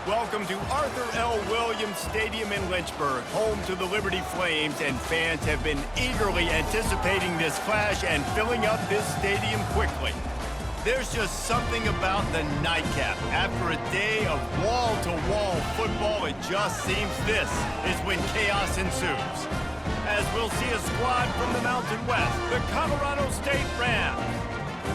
Welcome to Arthur L. Williams Stadium in Lynchburg, home to the Liberty Flames, and fans have been eagerly anticipating this clash and filling up this stadium quickly. There's just something about the nightcap. After a day of wall-to-wall football, it just seems this is when chaos ensues. As we'll see a squad from the Mountain West, the Colorado State Rams,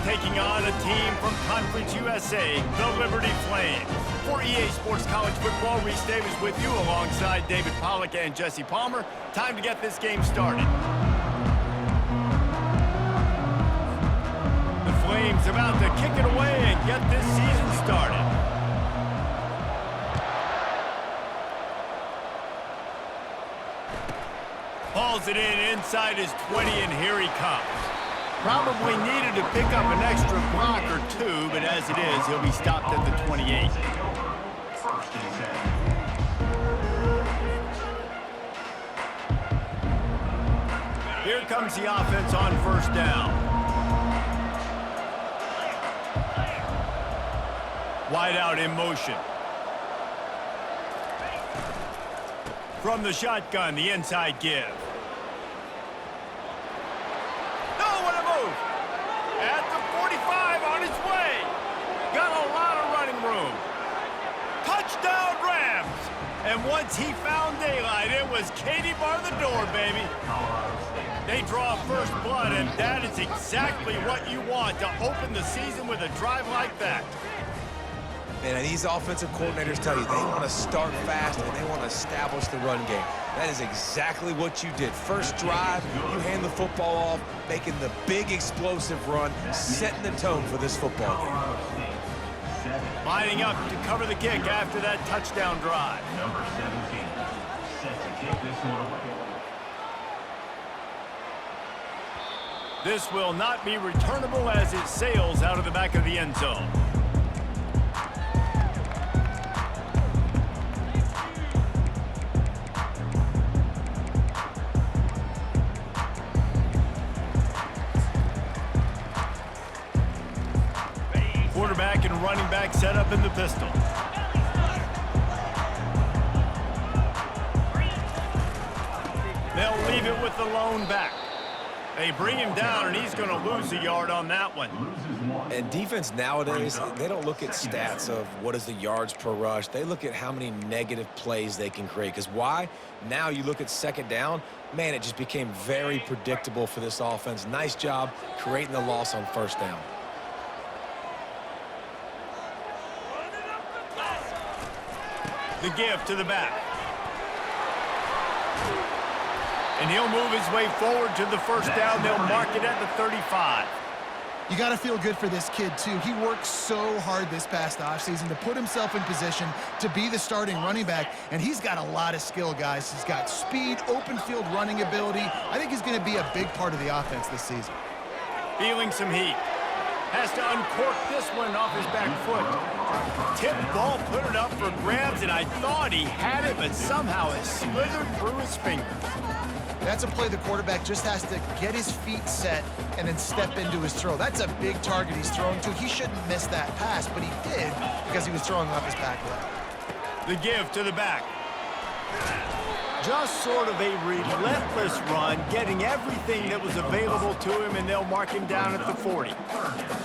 taking on a team from Conference USA, the Liberty Flames. For EA Sports College Football, Reese Davis with you alongside David Pollack and Jesse Palmer. Time to get this game started. The Flames about to kick it away and get this season started. Hauls it in inside his 20, and here he comes. Probably needed to pick up an extra block or two, but as it is, he'll be stopped at the 28. Here comes the offense on first down. Wide out in motion. From the shotgun, the inside give. At the 45, on his way. Got a lot of running room. Touchdown, Rams! And once he found daylight, it was Katie bar the door, baby. They draw first blood, and that is exactly what you want to open the season with a drive like that. And these offensive coordinators tell you they want to start fast and they want to establish the run game. That is exactly what you did. First drive, you hand the football off, making the big explosive run, setting the tone for this football game. Lining up to cover the kick after that touchdown drive. Number 17, set to kick this one away. This will not be returnable as it sails out of the back of the end zone. Quarterback and running back set up in the pistol. They'll leave it with the lone back. They bring him down, and he's going to lose a yard on that one. And defense nowadays, they don't look at stats of what is the yards per rush. They look at how many negative plays they can create. Because why? Now you look at second down, man, it just became very predictable for this offense. Nice job creating the loss on first down. The give to the back. And he'll move his way forward to the first down. They'll mark it at the 35. You got to feel good for this kid, too. He worked so hard this past offseason to put himself in position to be the starting running back, and he's got a lot of skill, guys. He's got speed, open field running ability. I think he's going to be a big part of the offense this season. Feeling some heat. Has to uncork this one off his back foot. Tip ball, put it up for grabs, and I thought he had it, but somehow it slithered through his fingers. That's a play the quarterback just has to get his feet set and then step into his throw. That's a big target he's throwing to. He shouldn't miss that pass, but he did because he was throwing off his back leg. The give to the back. Just sort of a relentless run, getting everything that was available to him, and they'll mark him down at the 40.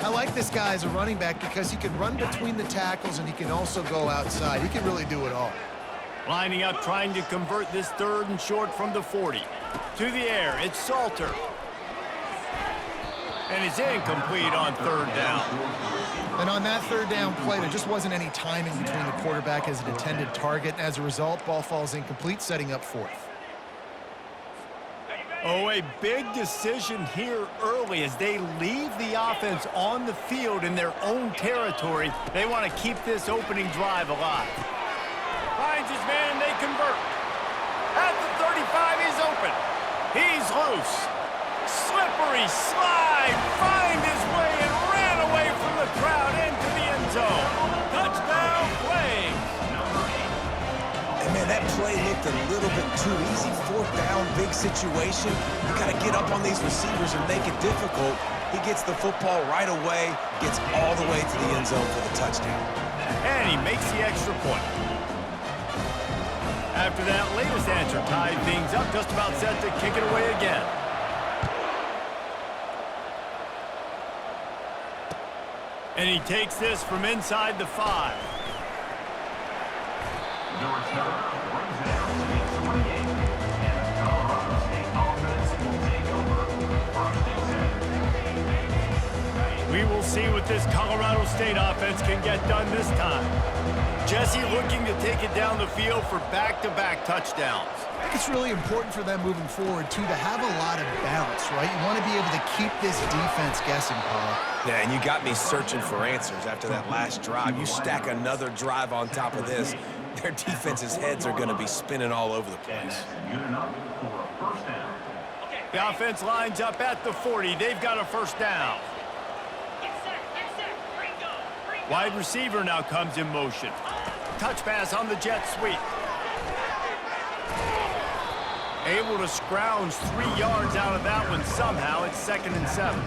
I like this guy as a running back because he can run between the tackles and he can also go outside. He can really do it all. Lining up, trying to convert this third and short from the 40. To the air, it's Salter. And it's incomplete on third down. And on that third down play, there just wasn't any timing between the quarterback as an intended target. As a result, ball falls incomplete, setting up fourth. Oh, a big decision here early as they leave the offense on the field in their own territory. They want to keep this opening drive alive. Finds his man, and they convert. At the 35, he's open. He's loose. Slippery slide, find his way and ran away from the crowd into the end zone. Touchdown, Flames. And man, that play looked a little bit too easy. Fourth down, big situation. You got to get up on these receivers and make it difficult. He gets the football right away, gets all the way to the end zone for the touchdown. And he makes the extra point. After that latest answer tied things up, just about set to kick it away again. And he takes this from inside the 5. The return brings it out to the 28, and the Colorado State offense will take over first and 10. We will see what this Colorado State offense can get done this time. Jesse looking to take it down the field for back-to-back touchdowns. I think it's really important for them moving forward, too, to have a lot of balance, right? You want to be able to keep this defense guessing, Paul. Yeah, and you got me searching for answers after that last drive. You stack another drive on top of this, their defense's heads are going to be spinning all over the place. Good enough for a first down. The offense lines up at the 40. They've got a first down. Wide receiver now comes in motion. Touch pass on the jet sweep. Able to scrounge 3 yards out of that one somehow. It's 2nd and 7.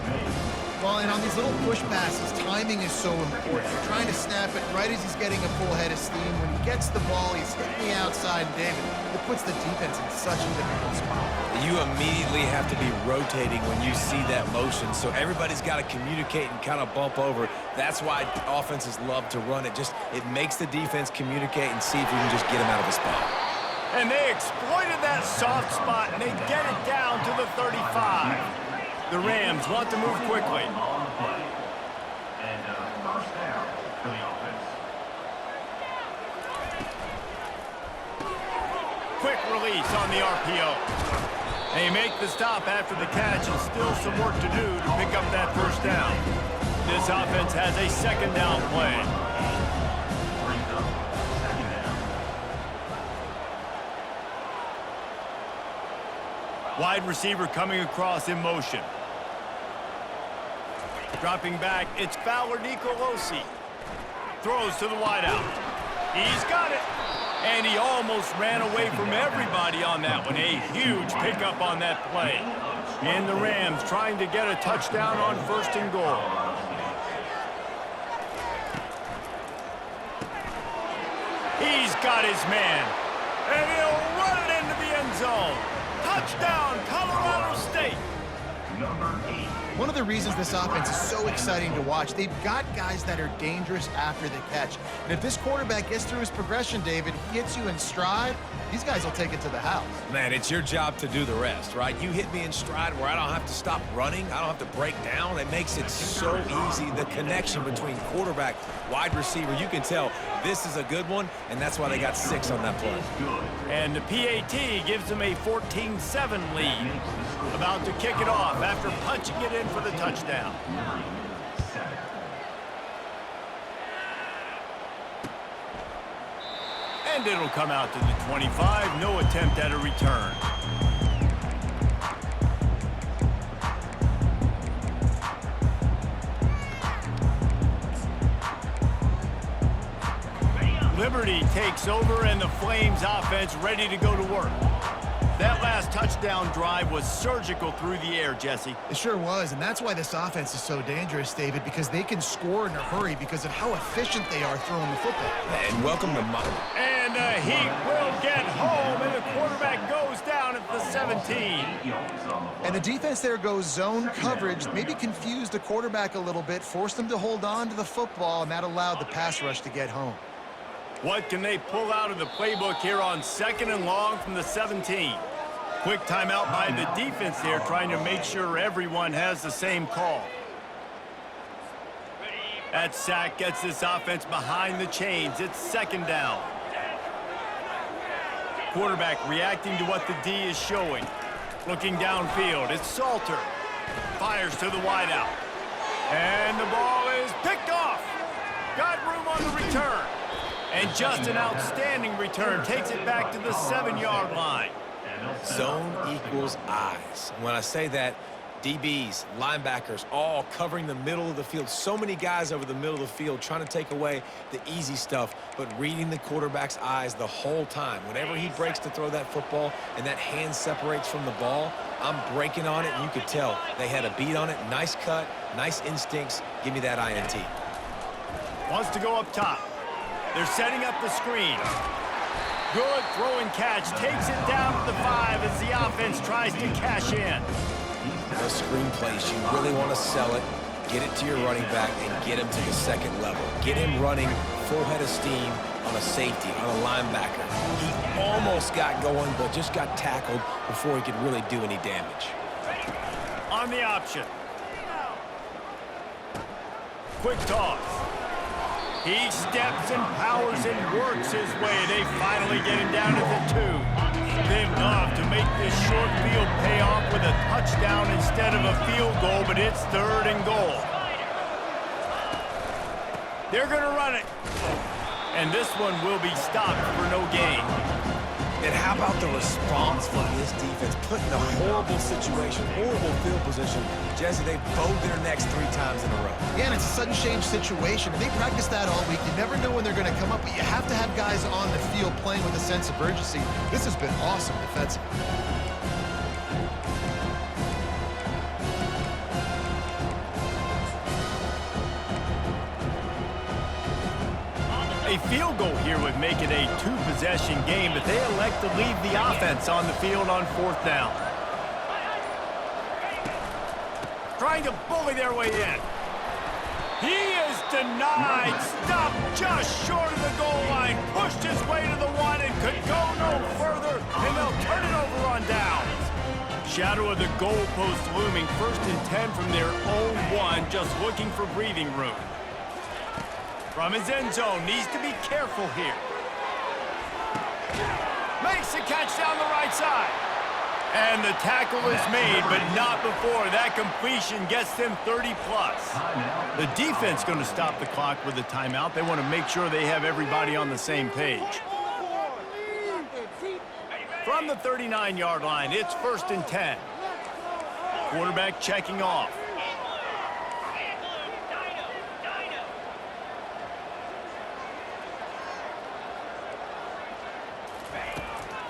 Well, and on these little push passes, timing is so important. You're trying to snap it right as he's getting a full head of steam. When he gets the ball, he's hitting the outside, David. It puts the defense in such a difficult spot. You immediately have to be rotating when you see that motion, so everybody's got to communicate and kind of bump over. That's why offenses love to run it. It makes the defense communicate and see if we can just get him out of a spot. And they exploited that soft spot, and they get it down to the 35. The Rams want to move quickly. On the play. And first down for the offense. Quick release on the RPO. They make the stop after the catch, and still some work to do to pick up that first down. This offense has a 2nd down play. Brings up second down. Wide receiver coming across in motion. Dropping back, it's Fowler Nicolosi. Throws to the wideout. He's got it. And he almost ran away from everybody on that one. A huge pickup on that play. And the Rams trying to get a touchdown on 1st and goal. He's got his man. And he'll run it into the end zone. Touchdown, Colorado State. Number 8. One of the reasons this offense is so exciting to watch, they've got guys that are dangerous after the catch. And if this quarterback gets through his progression, David, he hits you in stride, these guys will take it to the house. Man, it's your job to do the rest, right? You hit me in stride where I don't have to stop running. I don't have to break down. It makes it so easy. The connection between quarterback, wide receiver, you can tell this is a good one, and that's why they got 6 on that play. And the PAT gives them a 14-7 lead. About to kick it off after punching it in for the touchdown. And it'll come out to the 25. No attempt at a return. Liberty takes over, and the Flames offense ready to go to work. That last touchdown drive was surgical through the air, Jesse. It sure was, and that's why this offense is so dangerous, David, because they can score in a hurry because of how efficient they are throwing the football. And welcome to my... And he will get home, and the quarterback goes down at the 17. And the defense there goes zone coverage, maybe confused the quarterback a little bit, forced him to hold on to the football, and that allowed the pass rush to get home. What can they pull out of the playbook here on 2nd and long from the 17? Quick timeout by the defense there, trying to make sure everyone has the same call. That sack gets this offense behind the chains. It's 2nd down. Quarterback reacting to what the D is showing. Looking downfield, it's Salter. Fires to the wideout. And the ball is picked off. Got room on the return. And just an outstanding return. Takes it back to the 7-yard line. Zone equals eyes. When I say that, DBs, linebackers, all covering the middle of the field. So many guys over the middle of the field trying to take away the easy stuff, but reading the quarterback's eyes the whole time. Whenever he breaks to throw that football and that hand separates from the ball, I'm breaking on it, and you could tell they had a beat on it. Nice cut, nice instincts. Give me that INT. Wants to go up top. They're setting up the screen. Good throw and catch. Takes it down to the 5 as the offense tries to cash in. The screen plays, you really want to sell it, get it to your running back, and get him to the second level. Get him running full head of steam on a safety, on a linebacker. He almost got going, but just got tackled before he could really do any damage. On the option. Quick toss. He steps and powers and works his way. They finally get him down to the 2. They'd love to make this short field pay off with a touchdown instead of a field goal, but it's 3rd and goal. They're going to run it. And this one will be stopped for no gain. And how about the response from this defense? Put in a horrible situation, horrible field position. Jesse, they bowed their necks 3 times in a row. Yeah, and it's a sudden change situation. They practice that all week. You never know when they're going to come up, but you have to have guys on the field playing with a sense of urgency. This has been awesome defensively. A field goal here would make it a 2-possession game, but they elect to leave the offense on the field on 4th down. Trying to bully their way in. He is denied. Stopped just short of the goal line. Pushed his way to the 1 and could go no further, and they'll turn it over on downs. Shadow of the goalpost looming. 1st and 10 from their own 1, just looking for breathing room. From his end zone, needs to be careful here. Makes the catch down the right side. And the tackle is made, but not before. That completion gets them 30-plus. The defense going to stop the clock with a timeout. They want to make sure they have everybody on the same page. From the 39-yard line, it's 1st and 10. Quarterback checking off.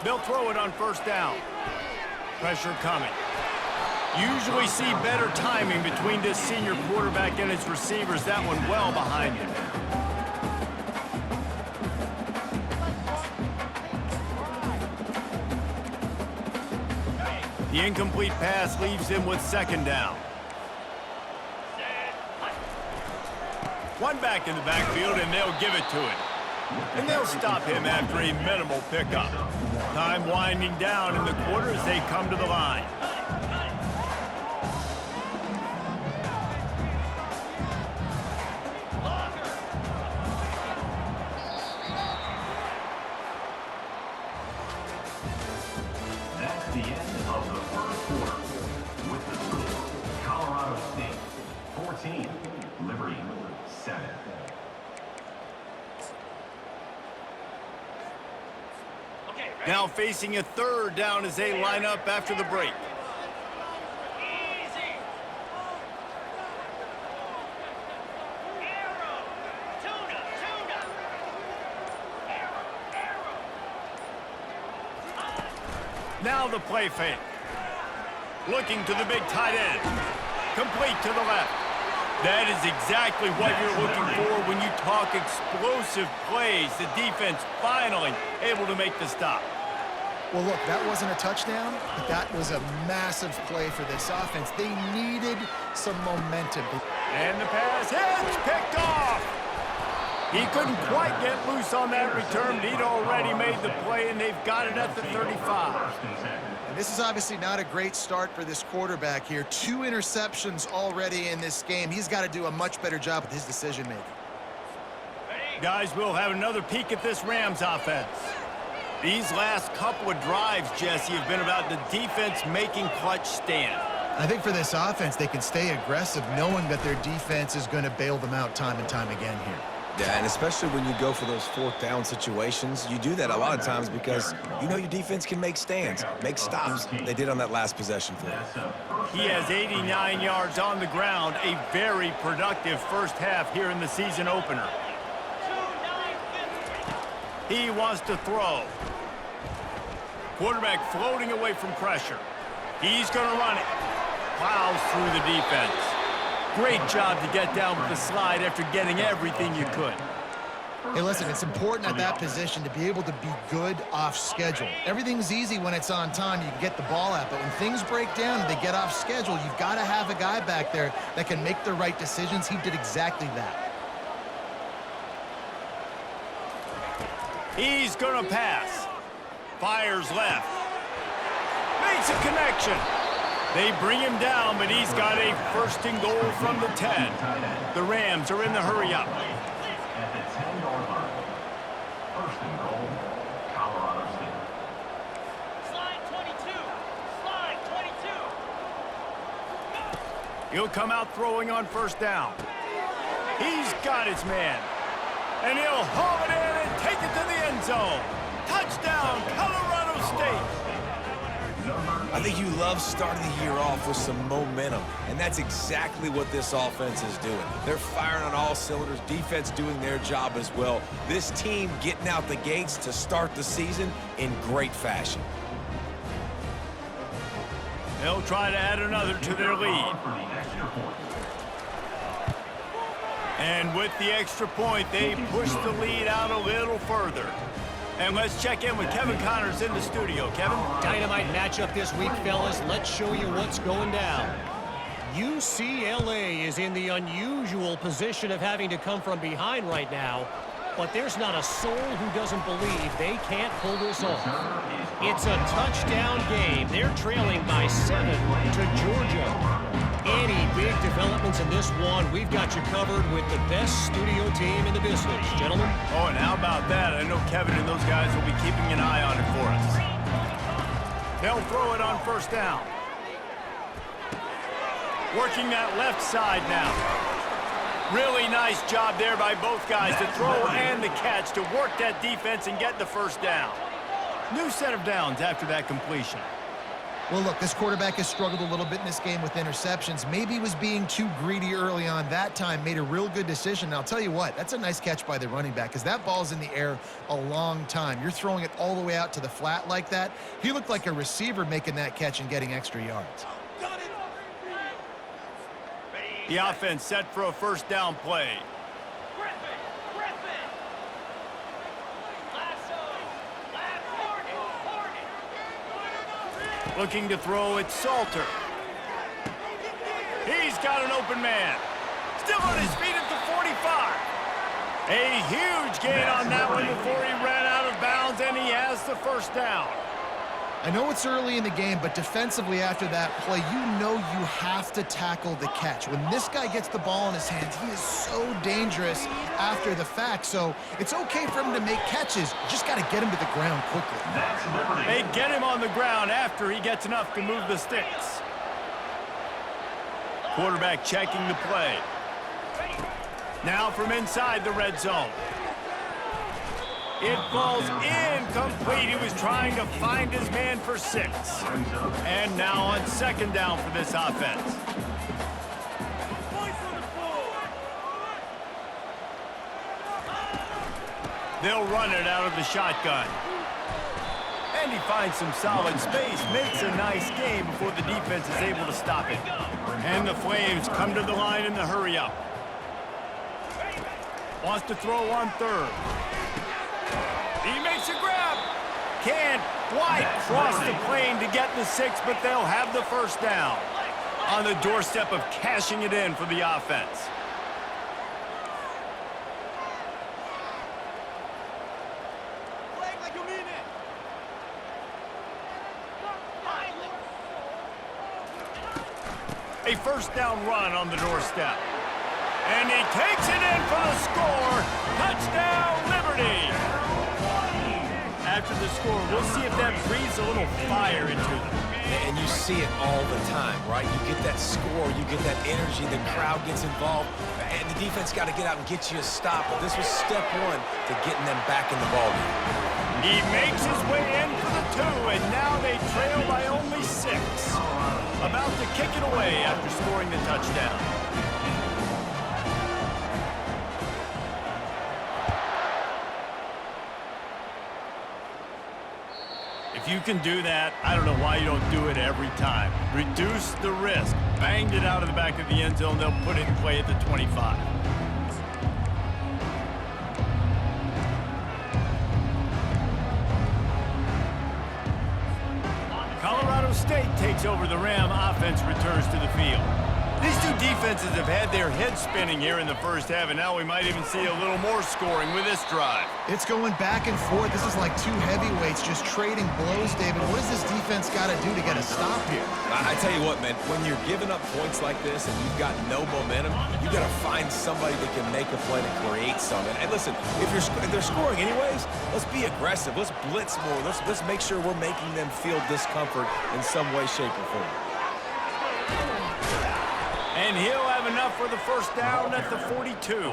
They'll throw it on 1st down. Pressure coming. Usually see better timing between this senior quarterback and his receivers. That one well behind him. The incomplete pass leaves him with 2nd down. One back in the backfield, and they'll give it to him. And they'll stop him after a minimal pickup. Time winding down in the quarter as they come to the line. That's the end of the 1st quarter. With the score, Colorado State 14, Liberty 7. Now facing a 3rd down as they line up after the break. Now the play fake. Looking to the big tight end. Complete to the left. That is exactly what you're looking for when you talk explosive plays. The defense finally able to make the stop. Well, look, that wasn't a touchdown, but that was a massive play for this offense. They needed some momentum. And the pass hits, picked off. He couldn't quite get loose on that return. He'd already made the play, and they've got it at the 35. And this is obviously not a great start for this quarterback here. 2 interceptions already in this game. He's got to do a much better job with his decision-making. Guys, we'll have another peek at this Rams offense. These last couple of drives, Jesse, have been about the defense making clutch stand. I think for this offense, they can stay aggressive knowing that their defense is going to bail them out time and time again here. Yeah, and especially when you go for those fourth down situations, you do that a lot of times because you know your defense can make stands, make stops. They did on that last possession for him. He has 89 yards on the ground, a very productive first half here in the season opener. He wants to throw. Quarterback floating away from pressure. He's going to run it. Plows through the defense. Great job to get down with the slide after getting everything you could. Hey, listen, it's important at that position to be able to be good off schedule. Everything's easy when it's on time. You can get the ball out. But when things break down and they get off schedule, you've got to have a guy back there that can make the right decisions. He did exactly that. He's going to pass. Fires left. Makes a connection. They bring him down, but he's got a first and goal from the 10. The Rams are in the hurry-up. At the 10-yard line. First and goal, Colorado State. Slide 22. Slide 22. He'll come out throwing on first down. He's got his man. And he'll haul it in and take it to the end zone. Touchdown, Colorado State. I think you love starting the year off with some momentum, and that's exactly what this offense is doing. They're firing on all cylinders, defense doing their job as well. This team getting out the gates to start the season in great fashion. They'll try to add another to their lead. For the extra point. And with the extra point, they push the lead out a little further. And let's check in with Kevin Connors in the studio. Kevin? Dynamite matchup this week, fellas. Let's show you what's going down. UCLA is in the unusual position of having to come from behind right now, but there's not a soul who doesn't believe they can't pull this off. It's a touchdown game. They're trailing by 7 to Georgia. Any big developments in this one, we've got you covered with the best studio team in the business. Gentlemen? Oh, and how about that? I know Kevin and those guys will be keeping an eye on it for us. They'll throw it on first down. Working that left side now. Really nice job there by both guys to throw and the catch to work that defense and get the first down. New set of downs after that completion. Well, look, this quarterback has struggled a little bit in this game with interceptions. Maybe he was being too greedy early on. That time made a real good decision. And I'll tell you what, that's a nice catch by the running back because that ball's in the air a long time. You're throwing it all the way out to the flat like that. He looked like a receiver making that catch and getting extra yards. The offense set for a first down play. Looking to throw, it's Salter. He's got an open man. Still on his feet at the 45. A huge gain on that one before he ran out of bounds, and he has the first down. I know it's early in the game, but defensively after that play, you know you have to tackle the catch. When this guy gets the ball in his hands, he is so dangerous after the fact. So it's okay for him to make catches. You just got to get him to the ground quickly. They get him on the ground after he gets enough to move the sticks. Quarterback checking the play. Now from inside the red zone. It falls incomplete. He was trying to find his man for 6. And now on second down for this offense. They'll run it out of the shotgun. And he finds some solid space, makes a nice game before the defense is able to stop it. And the Flames come to the line in the hurry-up. Wants to throw on third. He makes a grab. Can't quite cross the plane to get the 6, but they'll have the first down. On the doorstep of cashing it in for the offense. A first down run on the doorstep. And he takes it in for the score. Touchdown, Liberty. After the score, we'll see if that breathes a little fire into them. And you see it all the time, right? You get that score, you get that energy, the crowd gets involved, and and the defense got to get out and get you a stop. But this was step one to getting them back in the ballgame. He makes his way in for the 2, and now they trail by only 6. About to kick it away after scoring the touchdown. If you can do that, I don't know why you don't do it every time. Reduce the risk. Banged it out of the back of the end zone. They'll put it in play at the 25. Colorado State takes over the Ram. Offense returns to the field. These two defenses have had their heads spinning here in the first half, and now we might even see a little more scoring with this drive. It's going back and forth. This is like two heavyweights just trading blows, David. What does this defense got to do to get a stop here? I tell you what, man, when you're giving up points like this and you've got no momentum, you got to find somebody that can make a play to create something. And listen, if they're scoring anyways, let's be aggressive. Let's blitz more. Let's make sure we're making them feel discomfort in some way, shape, or form. And he'll have enough for the first down at the 42.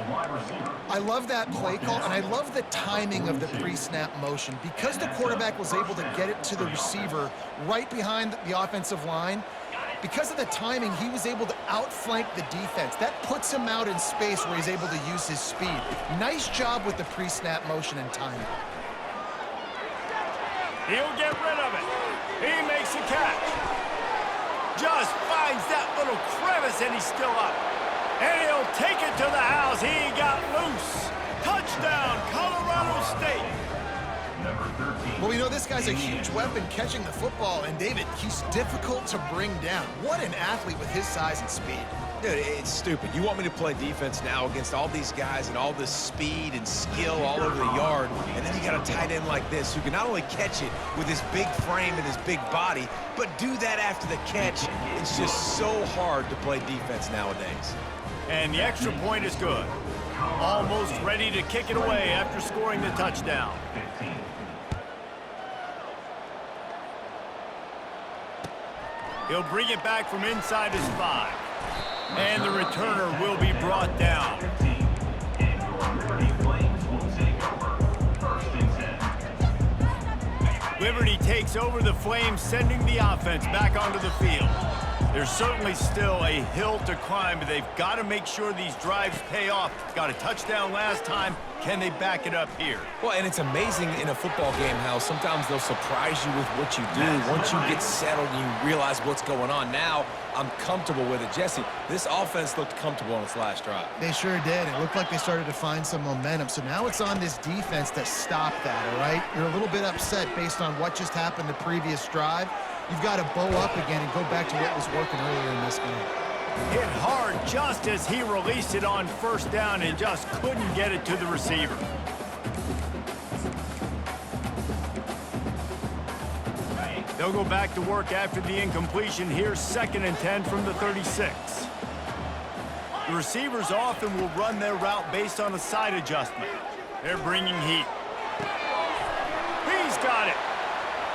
I love that play call, and I love the timing of the pre-snap motion. Because the quarterback was able to get it to the receiver right behind the offensive line, because of the timing, he was able to outflank the defense. That puts him out in space where he's able to use his speed. Nice job with the pre-snap motion and timing. He'll get rid of it. He makes a catch. Just finds that little crevice, and he's still up. And he'll take it to the house. He got loose. Touchdown, Colorado State. Number 13. Well, we know this guy's a huge weapon catching the football, and David, he's difficult to bring down. What an athlete with his size and speed. Dude, it's stupid. You want me to play defense now against all these guys and all this speed and skill all over the yard, and then you got a tight end like this who can not only catch it with his big frame and his big body, but do that after the catch. It's just so hard to play defense nowadays. And the extra point is good. Almost ready to kick it away after scoring the touchdown. 15. He'll bring it back from inside his 5. And the returner will be brought down. 15. And your Liberty Flames will take over. First and 10. Liberty takes over the Flames, sending the offense back onto the field. There's certainly still a hill to climb, but they've got to make sure these drives pay off. Got a touchdown last time. Can they back it up here? Well, and it's amazing in a football game how sometimes they'll surprise you with what you do. Once you get settled and you realize what's going on, now I'm comfortable with it. Jesse, this offense looked comfortable on its last drive. They sure did. It looked like they started to find some momentum. So now it's on this defense to stop that, all right? You're a little bit upset based on what just happened the previous drive. You've got to bow up again and go back to what was working earlier in this game. Hit hard just as he released it on first down and just couldn't get it to the receiver. They'll go back to work after the incompletion. Here's 2nd and 10 from the 36. The receivers often will run their route based on a side adjustment. They're bringing heat. He's got it.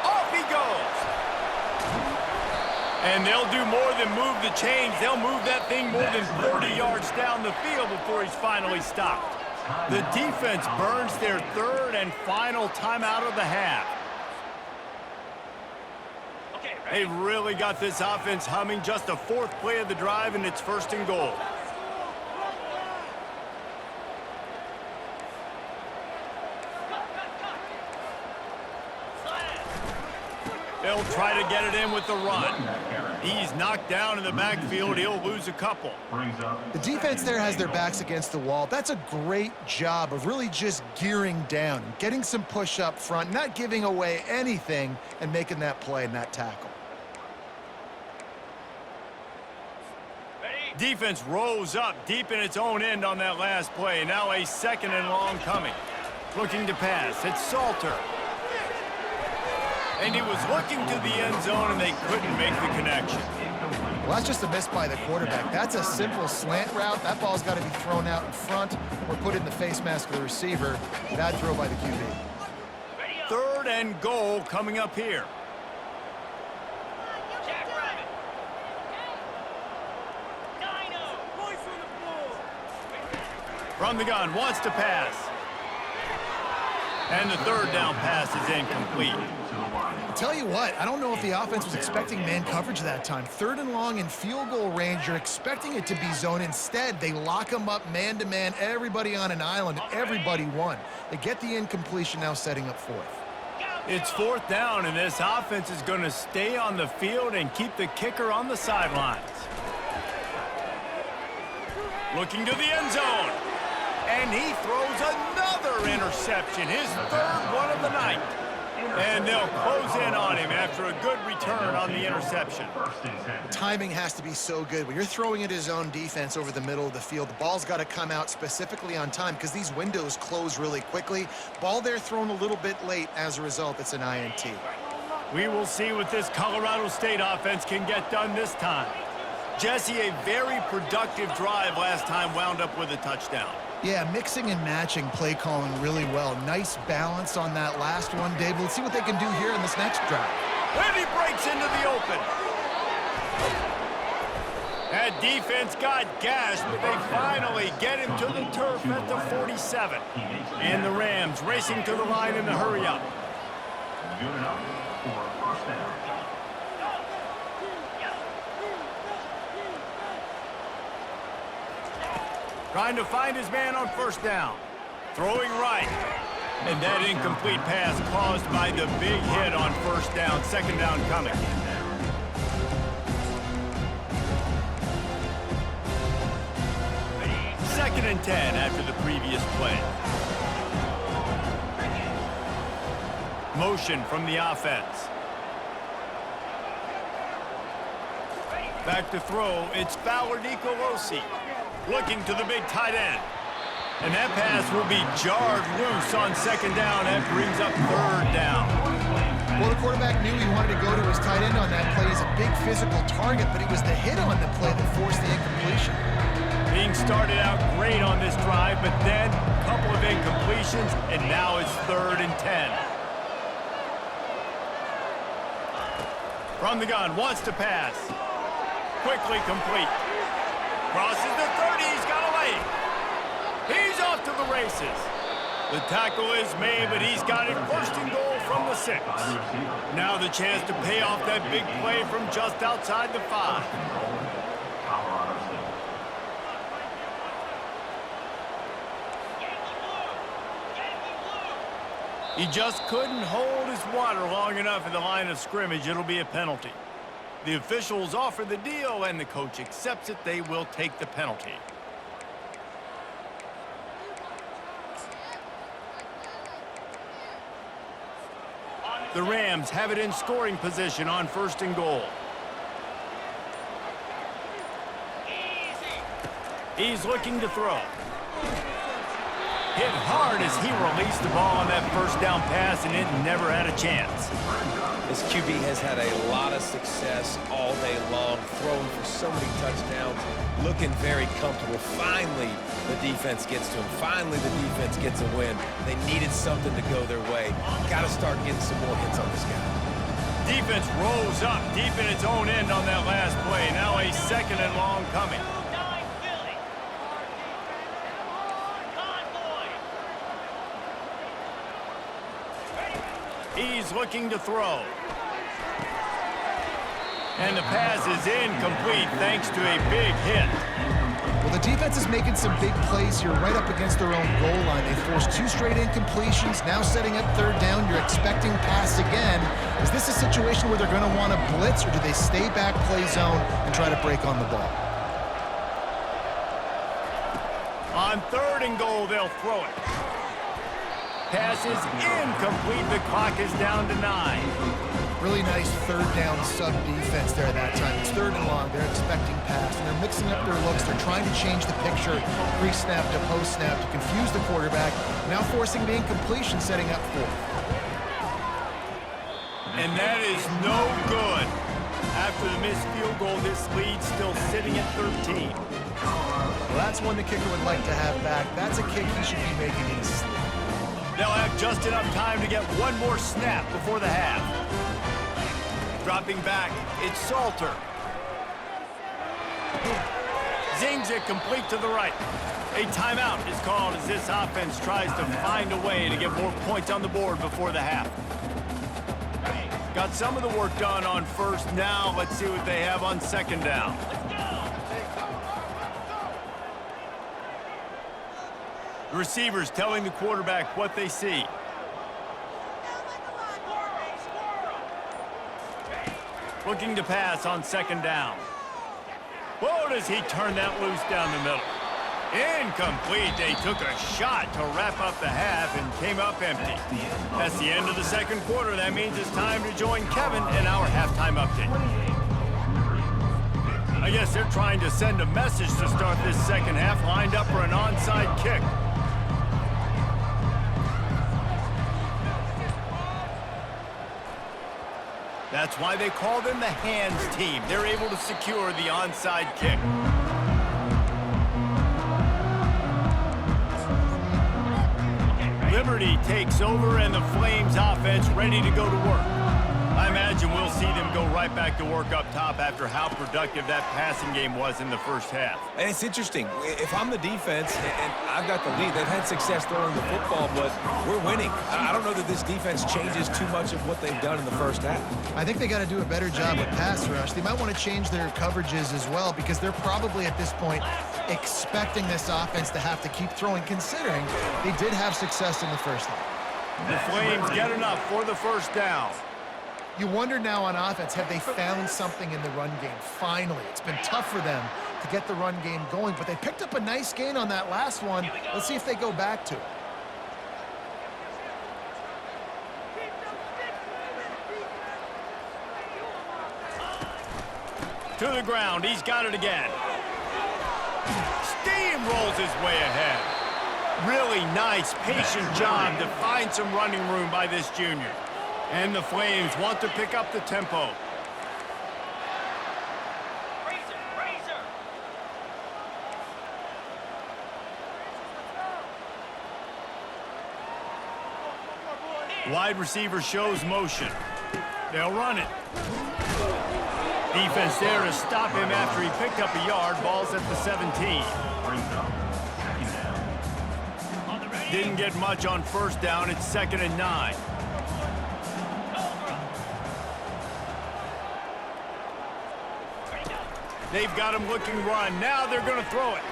Off he goes. And they'll do more than move the chains. They'll move that thing more than 30 yards down the field before he's finally stopped. The defense burns their 3rd and final timeout of the half. They've really got this offense humming. Just a 4th play of the drive, and it's 1st and goal. They'll try to get it in with the run. He's knocked down in the backfield. He'll lose a couple. The defense there has their backs against the wall. That's a great job of really just gearing down, getting some push up front, not giving away anything, and making that play and that tackle. Defense rolls up deep in its own end on that last play. Now a 2nd and long coming. Looking to pass. It's Salter. And he was looking to the end zone, and they couldn't make the connection. Well, that's just a miss by the quarterback. That's a simple slant route. That ball's got to be thrown out in front or put in the face mask of the receiver. Bad throw by the QB. 3rd and goal coming up here. From the gun, wants to pass. And the third down pass is incomplete. Tell you what, I don't know if the offense was expecting man coverage that time. 3rd and long in field goal range, you're expecting it to be zone. Instead, they lock them up man-to-man, everybody on an island, everybody won. They get the incompletion, now setting up 4th. It's 4th down, and this offense is going to stay on the field and keep the kicker on the sidelines. Looking to the end zone. And he throws another interception, his 3rd one of the night. And they'll close in on him after a good return on the interception. Timing has to be so good. When you're throwing at his own defense over the middle of the field, the ball's got to come out specifically on time because these windows close really quickly. Ball there thrown a little bit late. As a result, it's an INT. We will see what this Colorado State offense can get done this time. Jesse, a very productive drive last time wound up with a touchdown. Yeah, mixing and matching play calling really well. Nice balance on that last one, Dave. Let's see what they can do here in this next drive. And he breaks into the open. That defense got gashed, but they finally get him to the turf at the 47. And the Rams racing to the line in the hurry-up. Good enough for a first down. Trying to find his man on 1st down. Throwing right. And that incomplete pass caused by the big hit on 1st down. 2nd down coming. Second and 10 after the previous play. Motion from the offense. Back to throw. It's Fowler Nicolosi. Looking to the big tight end. And that pass will be jarred loose on 2nd down. That brings up 3rd down. Well, the quarterback knew he wanted to go to his tight end on that play. He's a big physical target, but it was the hit on the play that forced the incompletion. Being started out great on this drive, but then a couple of incompletions, and now it's 3rd and 10. From the gun, wants to pass. Quickly complete. Crosses the 30, he's got away. He's off to the races. The tackle is made, but he's got it 1st and goal from the 6. Now the chance to pay off that big play from just outside the 5. Colorado State. He just couldn't hold his water long enough in the line of scrimmage. It'll be a penalty. The officials offer the deal, and the coach accepts it. They will take the penalty. The Rams have it in scoring position on 1st and goal. He's looking to throw. Hit hard as he released the ball on that 1st down pass, and it never had a chance. This QB has had a lot of success all day long, throwing for so many touchdowns, looking very comfortable. Finally, the defense gets to him. Finally, the defense gets a win. They needed something to go their way. Got to start getting some more hits on this guy. Defense rose up deep in its own end on that last play. Now a 2nd and long coming. He's looking to throw. And the pass is incomplete thanks to a big hit. Well, the defense is making some big plays here right up against their own goal line. They forced 2 straight incompletions, now setting up 3rd down. You're expecting pass again. Is this a situation where they're going to want to blitz, or do they stay back, play zone, and try to break on the ball? On 3rd and goal, they'll throw it. Pass is incomplete. The clock is down to 9. Really nice 3rd down sub-defense there that time. It's 3rd and long. They're expecting pass, and they're mixing up their looks. They're trying to change the picture pre-snap to post-snap to confuse the quarterback, now forcing the incompletion, setting up 4th. And that is no good. After the missed field goal, this lead's still sitting at 13. Well, that's one the kicker would like to have back. That's a kick he should be making in his sleep. They'll have just enough time to get one more snap before the half. Dropping back, it's Salter. Zings it complete to the right. A timeout is called as this offense tries to find a way to get more points on the board before the half. Got some of the work done on first. Now let's see what they have on second down. The receivers telling the quarterback what they see. Looking to pass on second down. Whoa, does he turn that loose down the middle? Incomplete. They took a shot to wrap up the half and came up empty. That's the end of the second quarter. That means it's time to join Kevin in our halftime update. I guess they're trying to send a message to start this second half, lined up for an onside kick. That's why they call them the hands team. They're able to secure the onside kick. Liberty takes over and the Flames offense ready to go to work. I imagine we'll see them go right back to work up top after how productive that passing game was in the first half. And it's interesting. If I'm the defense and I've got the lead, they've had success throwing the football, but we're winning. I don't know that this defense changes too much of what they've done in the first half. I think they got to do a better job with pass rush. They might want to change their coverages as well because they're probably at this point expecting this offense to have to keep throwing, considering they did have success in the first half. The Flames get enough for the first down. You wonder now on offense, have they found something in the run game? Finally, it's been tough for them to get the run game going, but they picked up a nice gain on that last one. Let's see if they go back to it. To the ground, he's got it again. Steamrolls his way ahead. Really nice, patient job to find some running room by this junior. And the Flames want to pick up the tempo. Wide receiver shows motion. They'll run it. Defense there to stop him after he picked up a yard. Ball's at the 17. Didn't get much on first down. It's 2nd and 9. They've got him looking run. Now they're going to throw it.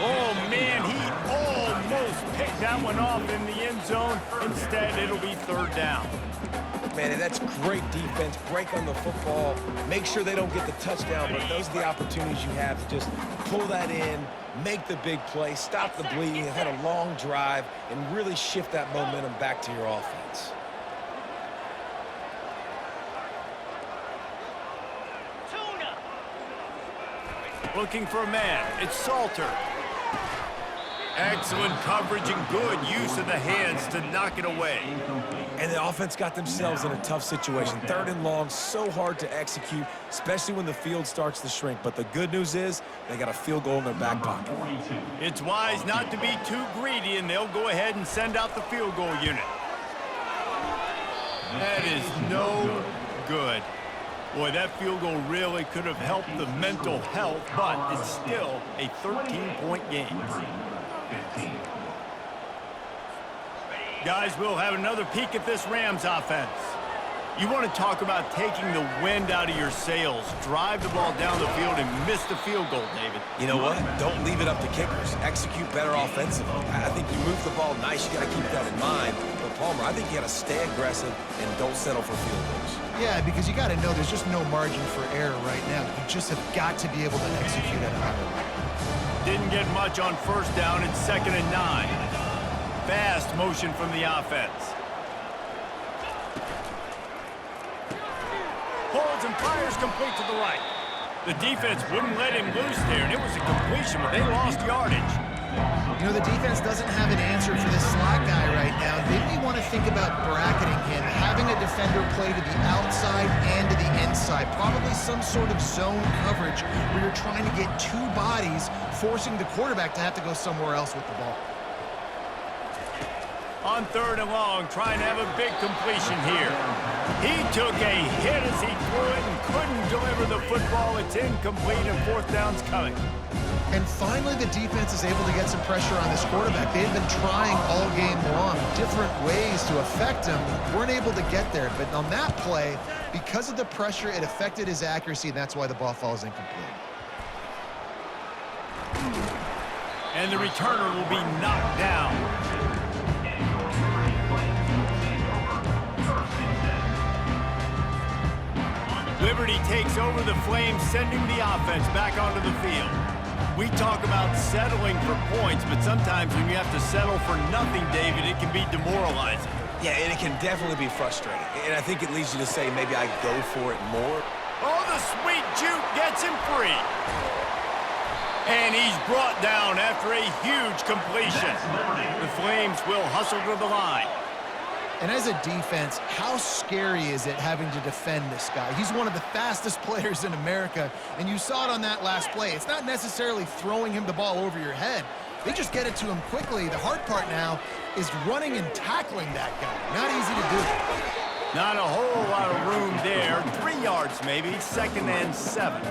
Oh, man, he almost picked that one off in the end zone. Instead, it'll be 3rd down. Man, and that's great defense. Break on the football. Make sure they don't get the touchdown, but those are the opportunities you have to just pull that in, make the big play, stop the bleeding, have had a long drive, and really shift that momentum back to your offense. Looking for a man. It's Salter. Excellent coverage and good use of the hands to knock it away. And the offense got themselves in a tough situation. 3rd and long, so hard to execute, especially when the field starts to shrink. But the good news is they got a field goal in their back pocket. It's wise not to be too greedy, and they'll go ahead and send out the field goal unit. That is no good. Boy, that field goal really could have helped the mental health, but it's still a 13-point game. Guys, we'll have another peek at this Rams offense. You want to talk about taking the wind out of your sails. Drive the ball down the field and miss the field goal, David. You know what? Don't leave it up to kickers. Execute better offensively. I think you move the ball nice. You got to keep that in mind. But Palmer, I think you got to stay aggressive and don't settle for field goals. Yeah, because you got to know there's just no margin for error right now. You just have got to be able to execute at a high level. Didn't get much on first down. It's 2nd and 9. Fast motion from the offense. Holds and fires complete to the right. The defense wouldn't let him loose there, and it was a completion, but they lost yardage. You know, the defense doesn't have an answer for this slot guy right now. They may want to think about bracketing him, having a defender play to the outside and to the inside. Probably some sort of zone coverage where you're trying to get 2 bodies, forcing the quarterback to have to go somewhere else with the ball. On 3rd and long, trying to have a big completion here. He took a hit as he threw it and couldn't deliver the football. It's incomplete and 4th down's coming. And finally, the defense is able to get some pressure on this quarterback. They've been trying all game long different ways to affect him. Weren't able to get there. But on that play, because of the pressure, it affected his accuracy, and that's why the ball falls incomplete. And the returner will be knocked down. Liberty takes over the Flames, sending the offense back onto the field. We talk about settling for points, but sometimes when you have to settle for nothing, David, it can be demoralizing. Yeah, and it can definitely be frustrating. And I think it leads you to say maybe I go for it more. Oh, the sweet juke gets him free. And he's brought down after a huge completion. The Flames will hustle to the line. And as a defense, how scary is it having to defend this guy? He's one of the fastest players in America, and you saw it on that last play. It's not necessarily throwing him the ball over your head. They just get it to him quickly. The hard part now is running and tackling that guy. Not easy to do. Not a whole lot of room there. 3 yards maybe, 2nd and 7.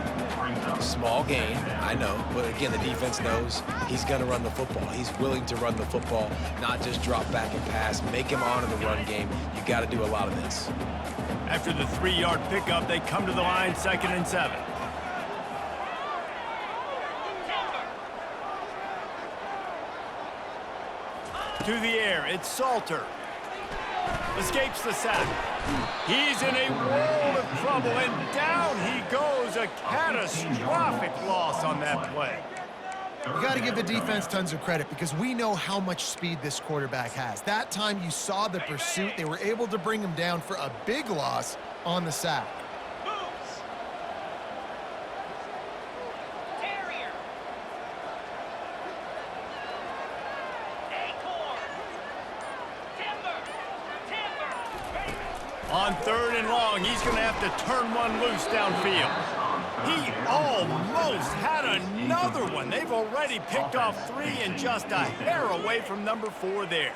Small gain, I know, but again, the defense knows he's going to run the football. He's willing to run the football, not just drop back and pass, make him honor the run game. You got to do a lot of this. After the 3-yard pickup, they come to the line, 2nd and 7. To the air, it's Salter. Escapes the sack. He's in a world of trouble, and down he goes. A catastrophic loss on that play. You got to give the defense tons of credit because we know how much speed this quarterback has. That time you saw the pursuit. They were able to bring him down for a big loss on the sack. On 3rd and long, he's going to have to turn one loose downfield. He almost had another one. They've already picked off 3 and just a hair away from number 4 there.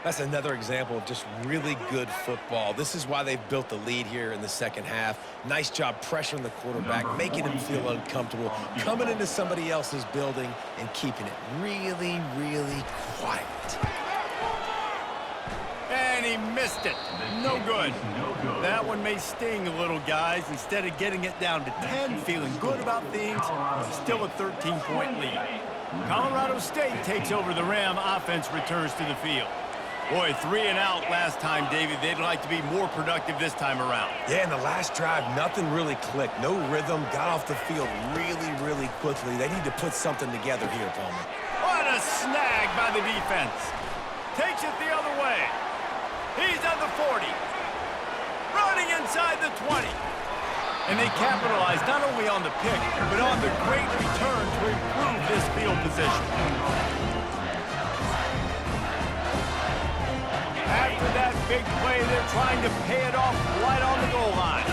That's another example of just really good football. This is why they've built the lead here in the second half. Nice job pressuring the quarterback, making him feel uncomfortable, coming into somebody else's building and keeping it really, really quiet. And he missed it. No good. That one may sting a little, guys. Instead of getting it down to 10, feeling good about things, still a 13-point lead. Colorado State takes over the Ram. Offense returns to the field. Boy, 3 and out last time, David. They'd like to be more productive this time around. Yeah, in the last drive, nothing really clicked. No rhythm, got off the field really, really quickly. They need to put something together here, Palmer. What a snag by the defense. Takes it the other way. He's at the 40. Running inside the 20. And they capitalize not only on the pick, but on the great return to improve this field position. After that big play, they're trying to pay it off right on the goal line.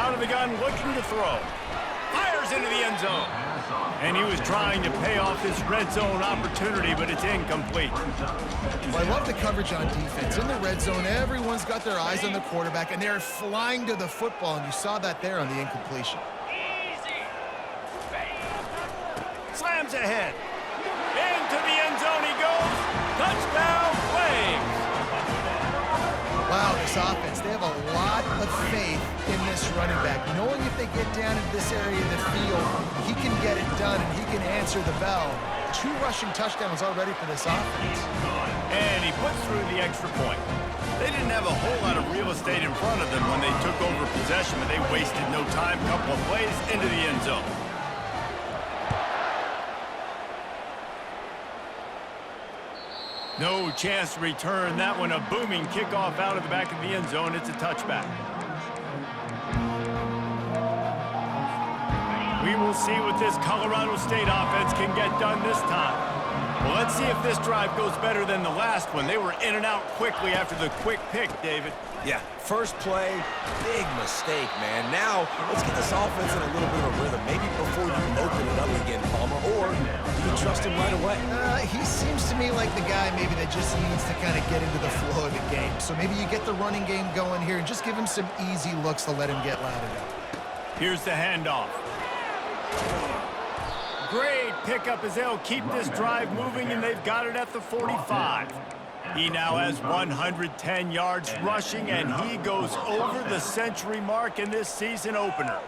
Out of the gun, looking to throw. Fires into the end zone. And he was trying to pay off this red zone opportunity, but it's incomplete. Well, I love the coverage on defense. In the red zone, everyone's got their eyes on the quarterback, and they're flying to the football, and you saw that there on the incompletion. Slams ahead. Into the end zone he goes. Touchdown, Flames. Wow, this offense, they have a lot of faith in this running back. Knowing if they get down into this area of the field, he can get it done and he can answer the bell. 2 rushing touchdowns already for this offense. And he puts through the extra point. They didn't have a whole lot of real estate in front of them when they took over possession, but they wasted no time. Couple of plays into the end zone. No chance to return that one. A booming kickoff out of the back of the end zone. It's a touchback. We will see what this Colorado State offense can get done this time. Well, let's see if this drive goes better than the last one. They were in and out quickly after the quick pick, David. Yeah, first play, big mistake, man. Now, let's get this offense in a little bit of a rhythm. Maybe before you open it up again, Palmer, or do you trust him right away? He seems to me like the guy maybe that just needs to kind of get into the flow of the game. So maybe you get the running game going here and just give him some easy looks to let him get lathered up. Here's the handoff. Great pickup as they'll keep this drive moving, and they've got it at the 45. He now has 110 yards rushing, and he goes over the century mark in this season opener.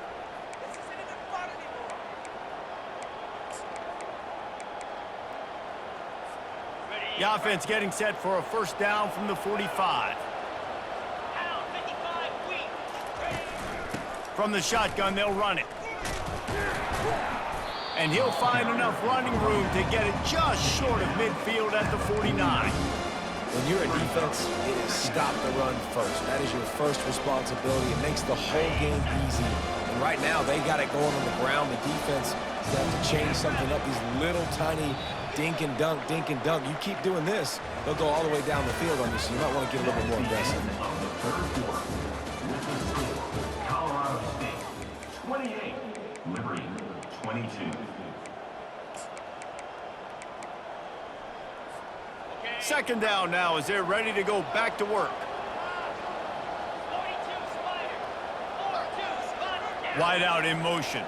The offense getting set for a first down from the 45. From the shotgun, they'll run it. And he'll find enough running room to get it just short of midfield at the 49. When you're a defense, it is stop the run first. That is your first responsibility. It makes the whole game easy. And right now, they got it going on the ground. The defense is going to have to change something up. These little tiny dink and dunk, dink and dunk. You keep doing this, they'll go all the way down the field on you, so you might want to get a little bit more aggressive. Of the third quarter, with the score, Colorado State 28, Liberty 22. Second down now as they're ready to go back to work. Wide out in motion.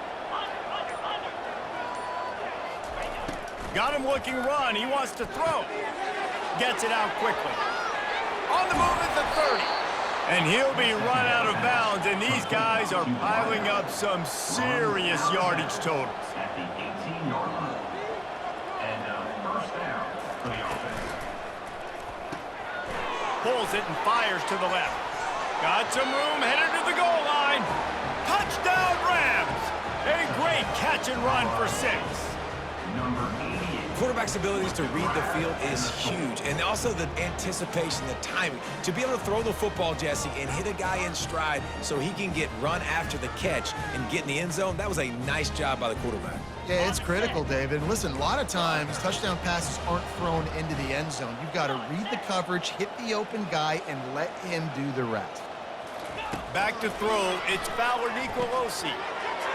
Got him looking run. He wants to throw. Gets it out quickly. On the move at the 30. And he'll be run out of bounds, and these guys are piling up some serious yardage totals. At the 18-yard line. And first down for the offense. Pulls it and fires to the left. Got some room, headed to the goal line. Touchdown, Rams! A great catch and run for 6. Number 88. Quarterback's abilities to read the field is huge, and also the anticipation, the timing. To be able to throw the football, Jesse, and hit a guy in stride so he can get run after the catch and get in the end zone, that was a nice job by the quarterback. Yeah, it's critical, David. And listen, a lot of times touchdown passes aren't thrown into the end zone. You've got to read the coverage, hit the open guy, and let him do the rest. Back to throw, it's Fowler Nicolosi.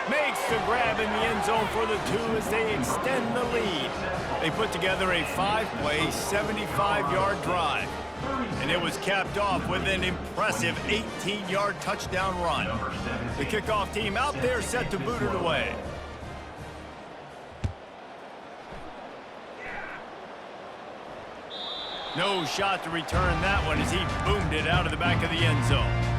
Makes the grab in the end zone for the 2 as they extend the lead. They put together a 5-play, 75-yard drive. And it was capped off with an impressive 18-yard touchdown run. The kickoff team out there set to boot it away. No shot to return that one as he boomed it out of the back of the end zone.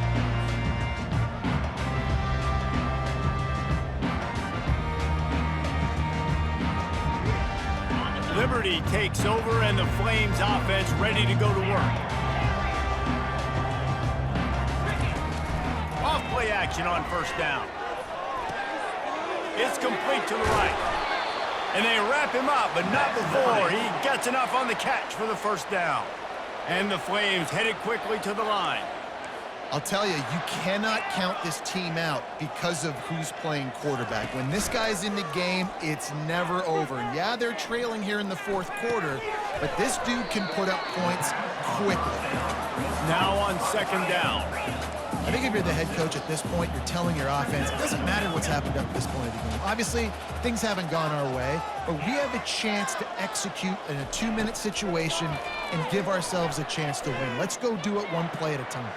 Liberty takes over, and the Flames offense ready to go to work. Off play action on first down. It's complete to the right. And they wrap him up, but not before he gets enough on the catch for the first down. And the Flames headed quickly to the line. I'll tell you, you cannot count this team out because of who's playing quarterback. When this guy's in the game, it's never over. And yeah, they're trailing here in the fourth quarter, but this dude can put up points quickly. Now on second down. I think if you're the head coach at this point, you're telling your offense, it doesn't matter what's happened up to this point of the game. Obviously, things haven't gone our way, but we have a chance to execute in a 2-minute situation and give ourselves a chance to win. Let's go do it one play at a time.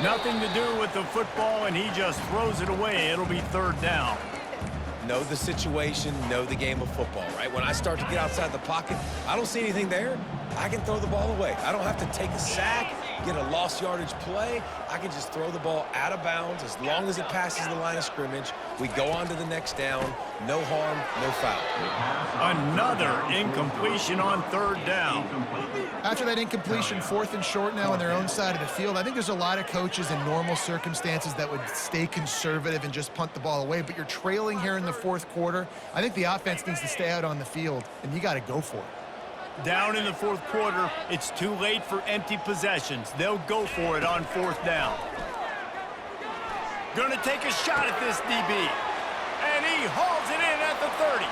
Nothing to do with the football, and he just throws it away. It'll be third down. Know the situation, know the game of football, right? When I start to get outside the pocket, I don't see anything there. I can throw the ball away. I don't have to take a sack, get a lost yardage play. I can just throw the ball out of bounds as long as it passes the line of scrimmage. We go on to the next down. No harm, no foul. Another incompletion on third down. After that incompletion, 4th and short now on their own side of the field, I think there's a lot of coaches in normal circumstances that would stay conservative and just punt the ball away, but you're trailing here in the fourth quarter. I think the offense needs to stay out on the field, and you got to go for it. Down in the fourth quarter, it's too late for empty possessions. They'll go for it on fourth down. Gonna take a shot at this DB. And he hauls it in at the 30.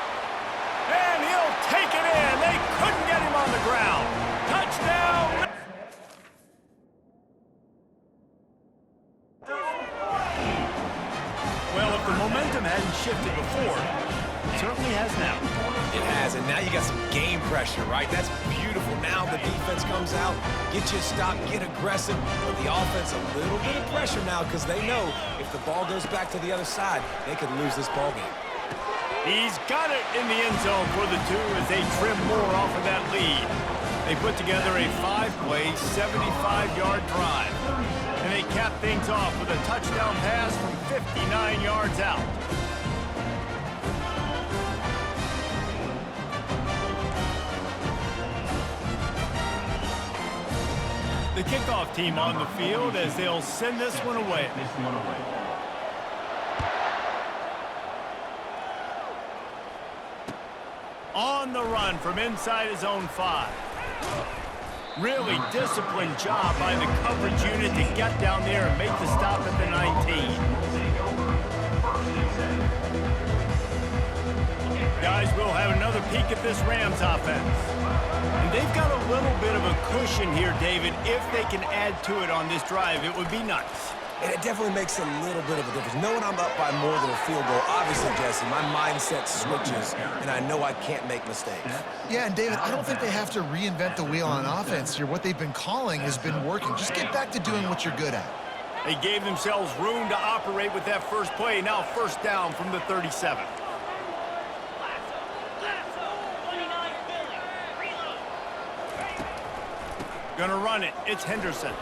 And he'll take it in. They couldn't get him on the ground. Touchdown! Well, if the momentum hadn't shifted before, Certainly has now. It has, and now you got some game pressure, right? That's beautiful. Now the defense comes out, get you a stop, get aggressive, but the offense a little bit of pressure now because they know if the ball goes back to the other side, they could lose this ball game. He's got it in the end zone for the 2 as they trim more off of that lead. They put together a 5-play, 75-yard drive. And they cap things off with a touchdown pass from 59 yards out. The kickoff team on the field as they'll send this one away. On the run from inside his own 5. Really disciplined job by the coverage unit to get down there and make the stop at the 19. Guys, we'll have another peek at this Rams offense. And they've got a little bit of a cushion here, David. If they can add to it on this drive, it would be nice. And it definitely makes a little bit of a difference. Knowing I'm up by more than a field goal, obviously, Jesse, my mindset switches, and I know I can't make mistakes. Yeah, and David, I don't think they have to reinvent the wheel on offense here. What they've been calling has been working. Just get back to doing what you're good at. They gave themselves room to operate with that first play. Now first down from the 37. Gonna run it. It's Henderson.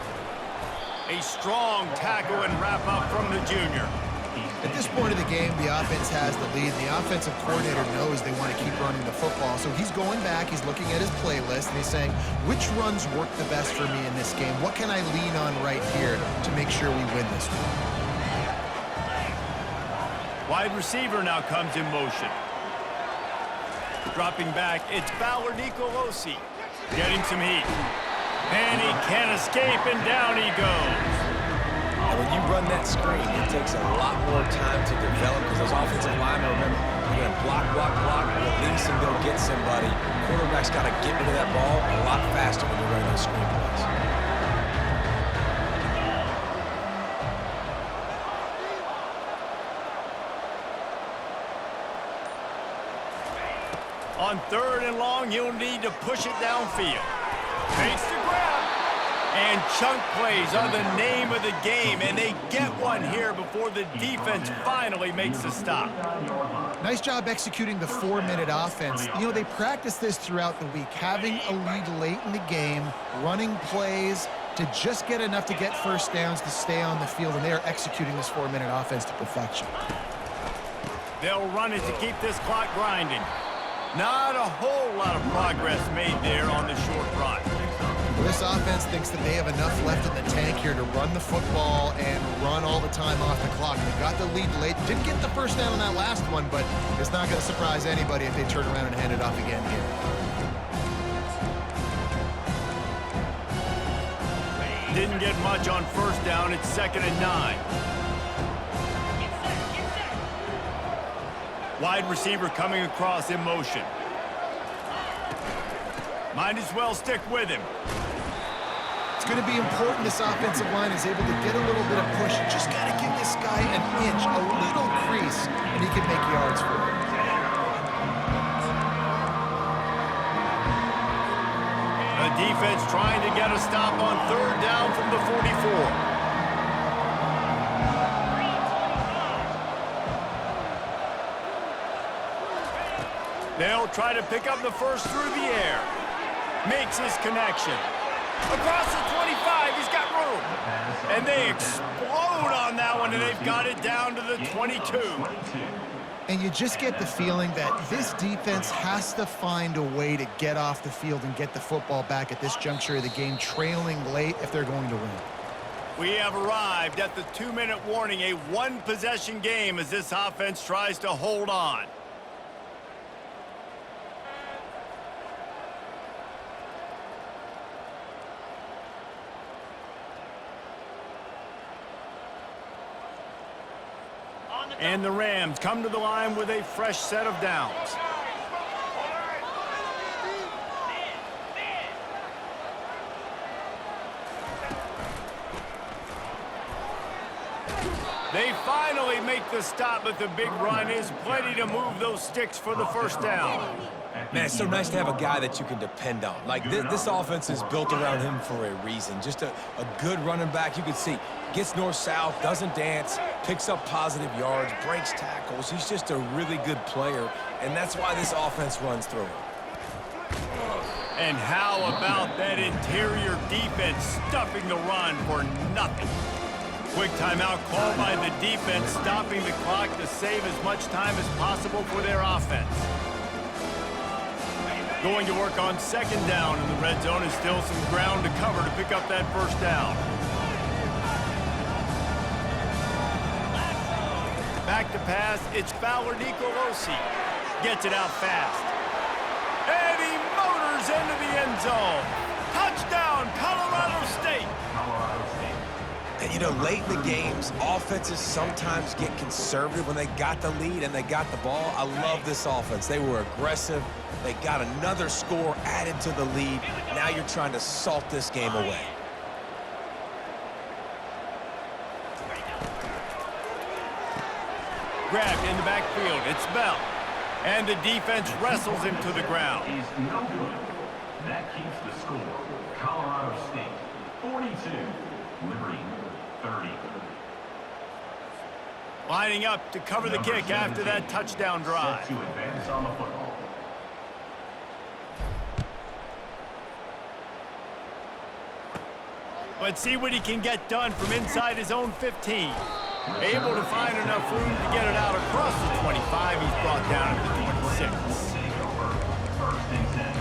A strong tackle and wrap up from the junior. At this point of the game, the offense has the lead. The offensive coordinator knows they want to keep running the football. So he's going back, he's looking at his playlist, and he's saying, which runs work the best for me in this game? What can I lean on right here to make sure we win this one? Wide receiver now comes in motion. Dropping back, it's Fowler Nicolosi. Getting some heat. And he can't escape, and down he goes. And when you run that screen, it takes a lot more time to develop because those offensive linemen, remember, you're going to block, release, and go get somebody. Quarterback's got to get rid of that ball a lot faster when you're running those screen plays. On 3rd and long, you'll need to push it downfield. Makes the grab. And chunk plays are the name of the game, and they get one here before the defense finally makes the stop. Nice job executing the 4-minute offense. You know, they practice this throughout the week, having a lead late in the game, running plays to just get enough to get first downs to stay on the field, and they are executing this 4-minute offense to perfection. They'll run it to keep this clock grinding. Not a whole lot of progress made there on the short run. Well, this offense thinks that they have enough left in the tank here to run the football and run all the time off the clock. They got the lead late. Didn't get the first down on that last one, but it's not going to surprise anybody if they turn around and hand it off again here. Didn't get much on first down. It's 2nd and 9. Wide receiver coming across in motion. Might as well stick with him. It's going to be important this offensive line is able to get a little bit of push. Just got to give this guy an inch, a little crease, and he can make yards for it. The defense trying to get a stop on 3rd down from the 44. They'll try to pick up the first through the air. Makes his connection. Across the 25, he's got room. And they explode on that one, and they've got it down to the 22. And you just get the feeling that this defense has to find a way to get off the field and get the football back at this juncture of the game, trailing late if they're going to win. We have arrived at the 2-minute warning, a one-possession game as this offense tries to hold on. And the Rams come to the line with a fresh set of downs. They finally make the stop, but the big run is plenty to move those sticks for the first down. Man, it's so nice to have a guy that you can depend on. Like, this offense is built around him for a reason. Just a good running back. You can see, gets north-south, doesn't dance, picks up positive yards, breaks tackles. He's just a really good player, and that's why this offense runs through him. And how about that interior defense stuffing the run for nothing? Quick timeout called by the defense, stopping the clock to save as much time as possible for their offense. Going to work on second down in the red zone, and still some ground to cover to pick up that first down. Back to pass, it's Fowler Nicolosi. Gets it out fast. And he motors into the end zone. Touchdown, Colorado State. And, you know, late in the games, offenses sometimes get conservative when they got the lead and they got the ball. I love this offense. They were aggressive. They got another score added to the lead. Now you're trying to salt this game away. Grabbed in the backfield. It's Bell. And the defense wrestles him to the ground. Is no good. That keeps the score. Colorado State 42, Liberty 30. Lining up to cover the kick after that touchdown drive. Set to advance on the football. Let's see what he can get done from inside his own 15. Able to find enough room to get it out across the 25. He's brought down at the 26. Take over. First and 10.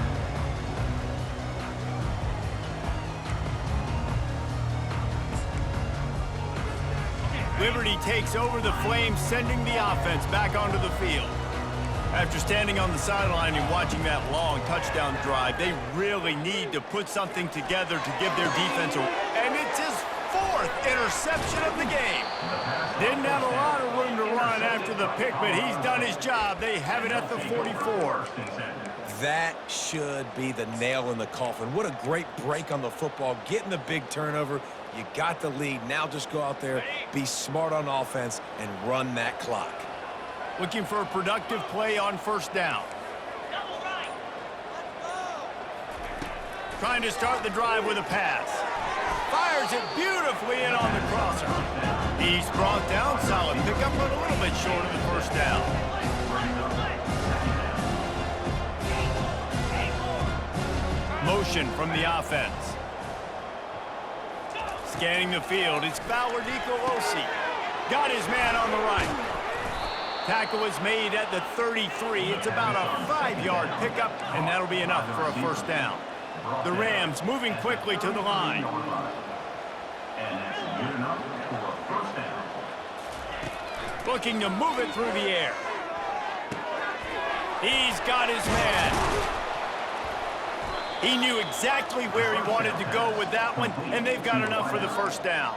Liberty takes over the Flames, sending the offense back onto the field. After standing on the sideline and watching that long touchdown drive, they really need to put something together to give their defense a... And it's his fourth interception of the game. Didn't have a lot of room to run after the pick, but he's done his job. They have it at the 44. That should be the nail in the coffin. What a great break on the football, getting the big turnover. You got the lead. Now just go out there, be smart on offense, and run that clock. Looking for a productive play on first down. Trying to start the drive with a pass. Fires it beautifully in on the crosser. He's brought down, solid pickup, but a little bit short of the first down. Motion from the offense. Scanning the field, it's Fowler Nicolosi. Got his man on the right. Tackle is made at the 33. It's about a 5-yard pickup, and that'll be enough for a first down. The Rams moving quickly to the line. And that's good enough for a first down. Looking to move it through the air. He's got his man. He knew exactly where he wanted to go with that one, and they've got enough for the first down.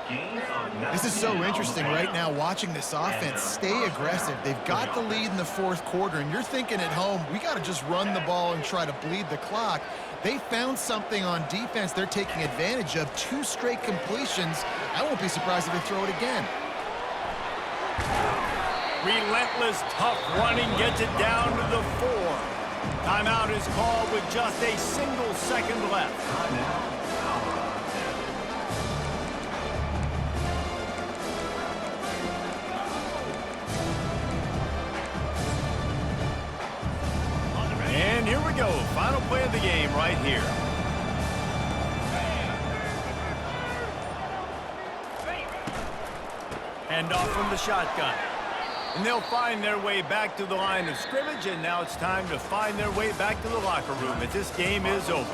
This is so interesting right now, watching this offense stay aggressive. They've got the lead in the fourth quarter, and you're thinking at home, we got to just run the ball and try to bleed the clock. They found something on defense they're taking advantage of. 2 straight completions. I won't be surprised if they throw it again. Relentless, tough running gets it down to the 4. Timeout is called with just a single second left. And here we go, final play of the game right here. Hand off from the shotgun. And they'll find their way back to the line of scrimmage, and now it's time to find their way back to the locker room as this game is over.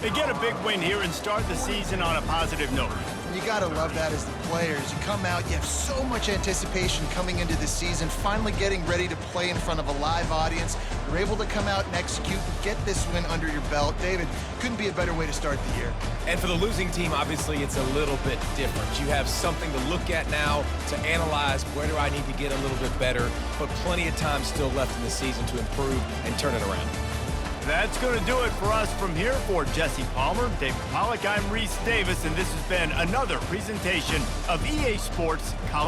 They get a big win here and start the season on a positive note. You got to love that as the players. You come out, you have so much anticipation coming into the season, finally getting ready to play in front of a live audience. You're able to come out and execute and get this win under your belt. David, couldn't be a better way to start the year. And for the losing team, obviously, it's a little bit different. You have something to look at now to analyze where do I need to get a little bit better, but plenty of time still left in the season to improve and turn it around. That's going to do it for us from here. For Jesse Palmer, David Pollack, I'm Reese Davis, and this has been another presentation of EA Sports College.